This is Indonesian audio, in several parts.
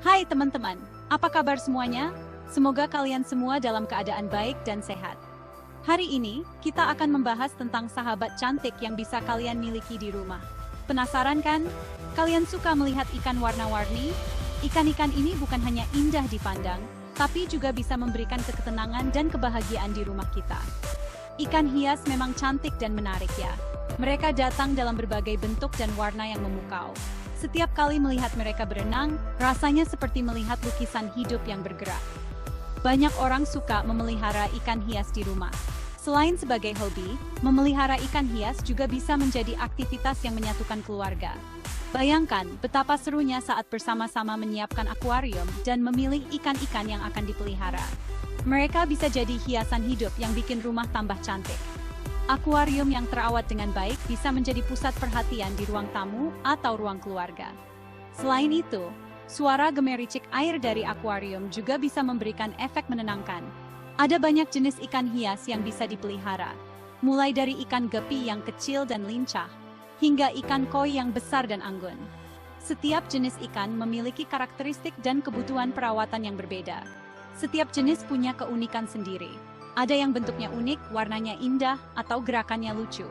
Hai teman-teman, apa kabar semuanya? Semoga kalian semua dalam keadaan baik dan sehat. Hari ini, kita akan membahas tentang sahabat cantik yang bisa kalian miliki di rumah. Penasaran kan? Kalian suka melihat ikan warna-warni? Ikan-ikan ini bukan hanya indah dipandang, tapi juga bisa memberikan ketenangan dan kebahagiaan di rumah kita. Ikan hias memang cantik dan menarik ya. Mereka datang dalam berbagai bentuk dan warna yang memukau. Setiap kali melihat mereka berenang, rasanya seperti melihat lukisan hidup yang bergerak. Banyak orang suka memelihara ikan hias di rumah. Selain sebagai hobi, memelihara ikan hias juga bisa menjadi aktivitas yang menyatukan keluarga. Bayangkan betapa serunya saat bersama-sama menyiapkan akuarium dan memilih ikan-ikan yang akan dipelihara. Mereka bisa jadi hiasan hidup yang bikin rumah tambah cantik. Akuarium yang terawat dengan baik bisa menjadi pusat perhatian di ruang tamu atau ruang keluarga. Selain itu, suara gemericik air dari akuarium juga bisa memberikan efek menenangkan. Ada banyak jenis ikan hias yang bisa dipelihara, mulai dari ikan gepi yang kecil dan lincah, hingga ikan koi yang besar dan anggun. Setiap jenis ikan memiliki karakteristik dan kebutuhan perawatan yang berbeda. Setiap jenis punya keunikan sendiri. Ada yang bentuknya unik, warnanya indah, atau gerakannya lucu.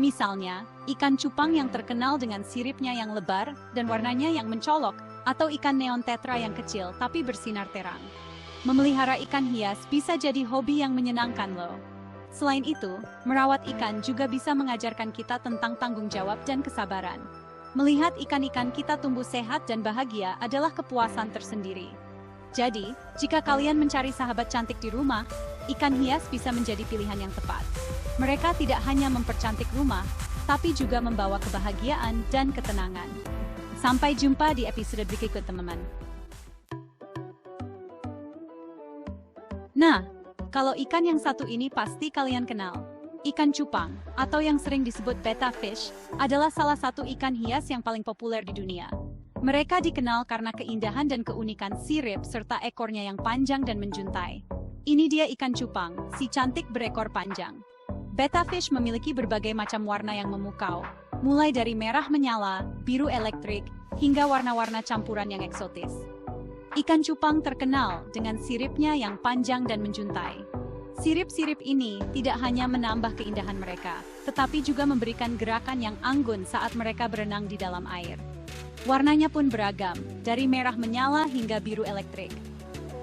Misalnya, ikan cupang yang terkenal dengan siripnya yang lebar dan warnanya yang mencolok, atau ikan neon tetra yang kecil tapi bersinar terang. Memelihara ikan hias bisa jadi hobi yang menyenangkan loh. Selain itu, merawat ikan juga bisa mengajarkan kita tentang tanggung jawab dan kesabaran. Melihat ikan-ikan kita tumbuh sehat dan bahagia adalah kepuasan tersendiri. Jadi, jika kalian mencari sahabat cantik di rumah, ikan hias bisa menjadi pilihan yang tepat. Mereka tidak hanya mempercantik rumah, tapi juga membawa kebahagiaan dan ketenangan. Sampai jumpa di episode berikut, teman-teman. Nah, kalau ikan yang satu ini pasti kalian kenal. Ikan cupang, atau yang sering disebut betta fish, adalah salah satu ikan hias yang paling populer di dunia. Mereka dikenal karena keindahan dan keunikan sirip serta ekornya yang panjang dan menjuntai. Ini dia ikan cupang, si cantik berekor panjang. Betta fish memiliki berbagai macam warna yang memukau, mulai dari merah menyala, biru elektrik, hingga warna-warna campuran yang eksotis. Ikan cupang terkenal dengan siripnya yang panjang dan menjuntai. Sirip-sirip ini tidak hanya menambah keindahan mereka, tetapi juga memberikan gerakan yang anggun saat mereka berenang di dalam air. Warnanya pun beragam, dari merah menyala hingga biru elektrik.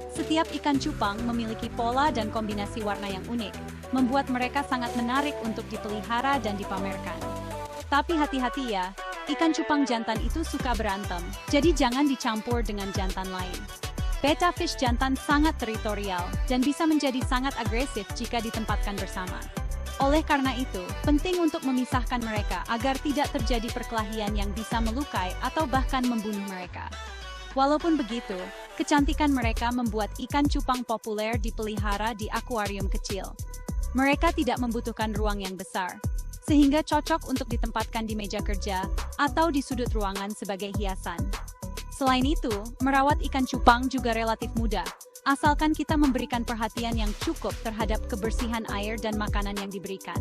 Setiap ikan cupang memiliki pola dan kombinasi warna yang unik, membuat mereka sangat menarik untuk dipelihara dan dipamerkan. Tapi hati-hati ya, ikan cupang jantan itu suka berantem, jadi jangan dicampur dengan jantan lain. Betta fish jantan sangat teritorial dan bisa menjadi sangat agresif jika ditempatkan bersama. Oleh karena itu, penting untuk memisahkan mereka agar tidak terjadi perkelahian yang bisa melukai atau bahkan membunuh mereka. Walaupun begitu, kecantikan mereka membuat ikan cupang populer dipelihara di akuarium kecil. Mereka tidak membutuhkan ruang yang besar, sehingga cocok untuk ditempatkan di meja kerja atau di sudut ruangan sebagai hiasan. Selain itu, merawat ikan cupang juga relatif mudah, asalkan kita memberikan perhatian yang cukup terhadap kebersihan air dan makanan yang diberikan.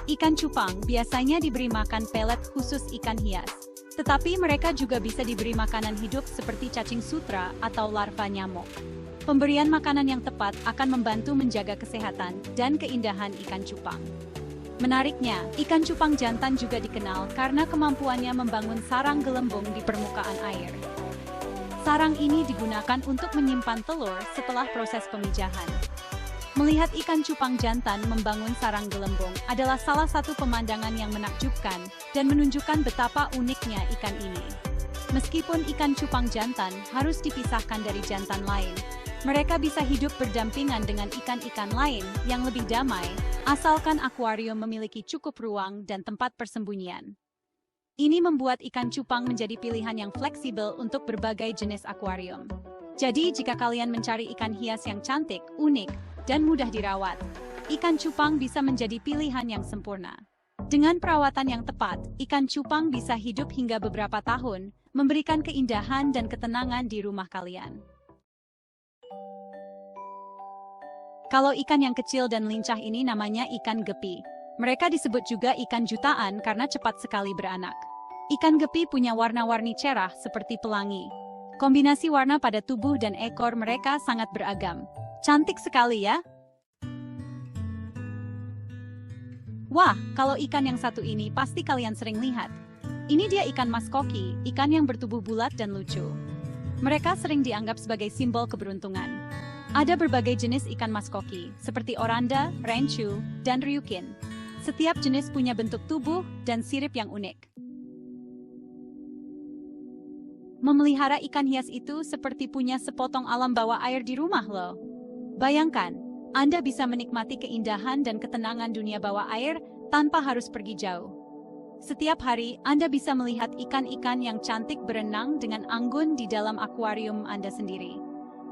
Ikan cupang biasanya diberi makan pelet khusus ikan hias, tetapi mereka juga bisa diberi makanan hidup seperti cacing sutra atau larva nyamuk. Pemberian makanan yang tepat akan membantu menjaga kesehatan dan keindahan ikan cupang. Menariknya, ikan cupang jantan juga dikenal karena kemampuannya membangun sarang gelembung di permukaan air. Sarang ini digunakan untuk menyimpan telur setelah proses pemijahan. Melihat ikan cupang jantan membangun sarang gelembung adalah salah satu pemandangan yang menakjubkan dan menunjukkan betapa uniknya ikan ini. Meskipun ikan cupang jantan harus dipisahkan dari jantan lain, mereka bisa hidup berdampingan dengan ikan-ikan lain yang lebih damai, asalkan akuarium memiliki cukup ruang dan tempat persembunyian. Ini membuat ikan cupang menjadi pilihan yang fleksibel untuk berbagai jenis akuarium. Jadi, jika kalian mencari ikan hias yang cantik, unik, dan mudah dirawat, ikan cupang bisa menjadi pilihan yang sempurna. Dengan perawatan yang tepat, ikan cupang bisa hidup hingga beberapa tahun, memberikan keindahan dan ketenangan di rumah kalian. Kalau ikan yang kecil dan lincah ini namanya ikan gepi. Mereka disebut juga ikan jutaan karena cepat sekali beranak. Ikan gepi punya warna-warni cerah seperti pelangi. Kombinasi warna pada tubuh dan ekor mereka sangat beragam. Cantik sekali ya. Wah, kalau ikan yang satu ini pasti kalian sering lihat. Ini dia ikan mas koki, ikan yang bertubuh bulat dan lucu. Mereka sering dianggap sebagai simbol keberuntungan. Ada berbagai jenis ikan mas koki, seperti oranda, renchu, dan ryukin. Setiap jenis punya bentuk tubuh dan sirip yang unik. Memelihara ikan hias itu seperti punya sepotong alam bawah air di rumah loh. Bayangkan, Anda bisa menikmati keindahan dan ketenangan dunia bawah air tanpa harus pergi jauh. Setiap hari, Anda bisa melihat ikan-ikan yang cantik berenang dengan anggun di dalam akuarium Anda sendiri.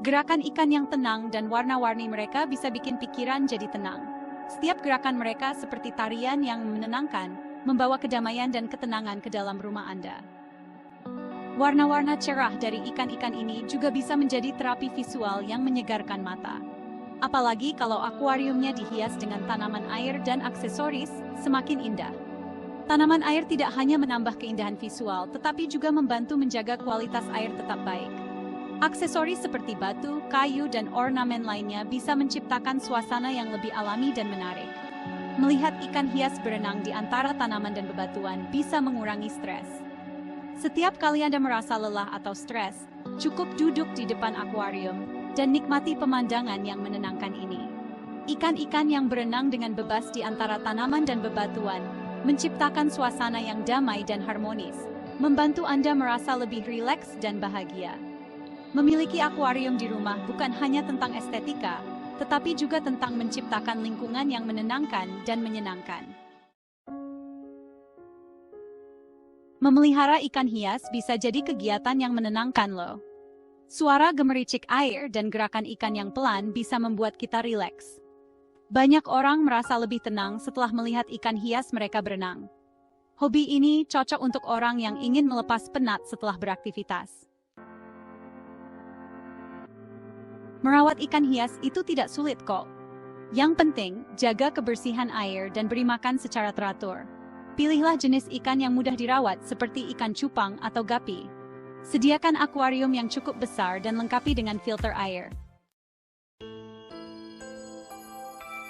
Gerakan ikan yang tenang dan warna-warni mereka bisa bikin pikiran jadi tenang. Setiap gerakan mereka seperti tarian yang menenangkan, membawa kedamaian dan ketenangan ke dalam rumah Anda. Warna-warna cerah dari ikan-ikan ini juga bisa menjadi terapi visual yang menyegarkan mata. Apalagi kalau akuariumnya dihias dengan tanaman air dan aksesoris, semakin indah. Tanaman air tidak hanya menambah keindahan visual, tetapi juga membantu menjaga kualitas air tetap baik. Aksesoris seperti batu, kayu, dan ornamen lainnya bisa menciptakan suasana yang lebih alami dan menarik. Melihat ikan hias berenang di antara tanaman dan bebatuan bisa mengurangi stres. Setiap kali Anda merasa lelah atau stres, cukup duduk di depan akuarium dan nikmati pemandangan yang menenangkan ini. Ikan-ikan yang berenang dengan bebas di antara tanaman dan bebatuan menciptakan suasana yang damai dan harmonis, membantu Anda merasa lebih rileks dan bahagia. Memiliki akuarium di rumah bukan hanya tentang estetika, tetapi juga tentang menciptakan lingkungan yang menenangkan dan menyenangkan. Memelihara ikan hias bisa jadi kegiatan yang menenangkan loh. Suara gemericik air dan gerakan ikan yang pelan bisa membuat kita rileks. Banyak orang merasa lebih tenang setelah melihat ikan hias mereka berenang. Hobi ini cocok untuk orang yang ingin melepas penat setelah beraktivitas. Merawat ikan hias itu tidak sulit kok. Yang penting, jaga kebersihan air dan beri makan secara teratur. Pilihlah jenis ikan yang mudah dirawat seperti ikan cupang atau gapi. Sediakan akuarium yang cukup besar dan lengkapi dengan filter air.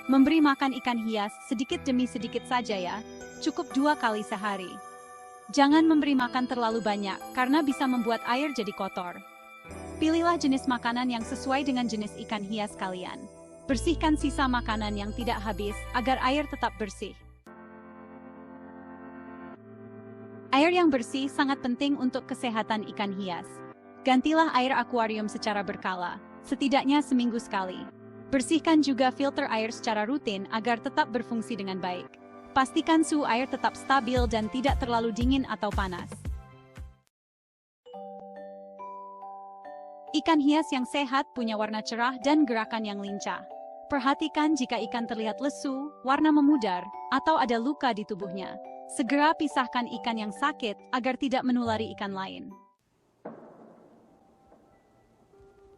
Memberi makan ikan hias sedikit demi sedikit saja ya, cukup 2 kali sehari. Jangan memberi makan terlalu banyak karena bisa membuat air jadi kotor. Pilihlah jenis makanan yang sesuai dengan jenis ikan hias kalian. Bersihkan sisa makanan yang tidak habis agar air tetap bersih. Air yang bersih sangat penting untuk kesehatan ikan hias. Gantilah air akuarium secara berkala, setidaknya seminggu sekali. Bersihkan juga filter air secara rutin agar tetap berfungsi dengan baik. Pastikan suhu air tetap stabil dan tidak terlalu dingin atau panas. Ikan hias yang sehat punya warna cerah dan gerakan yang lincah. Perhatikan jika ikan terlihat lesu, warna memudar, atau ada luka di tubuhnya. Segera pisahkan ikan yang sakit agar tidak menulari ikan lain.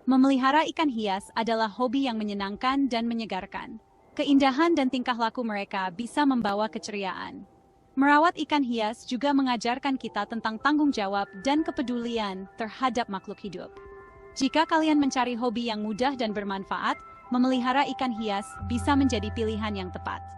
Memelihara ikan hias adalah hobi yang menyenangkan dan menyegarkan. Keindahan dan tingkah laku mereka bisa membawa keceriaan. Merawat ikan hias juga mengajarkan kita tentang tanggung jawab dan kepedulian terhadap makhluk hidup. Jika kalian mencari hobi yang mudah dan bermanfaat, memelihara ikan hias bisa menjadi pilihan yang tepat.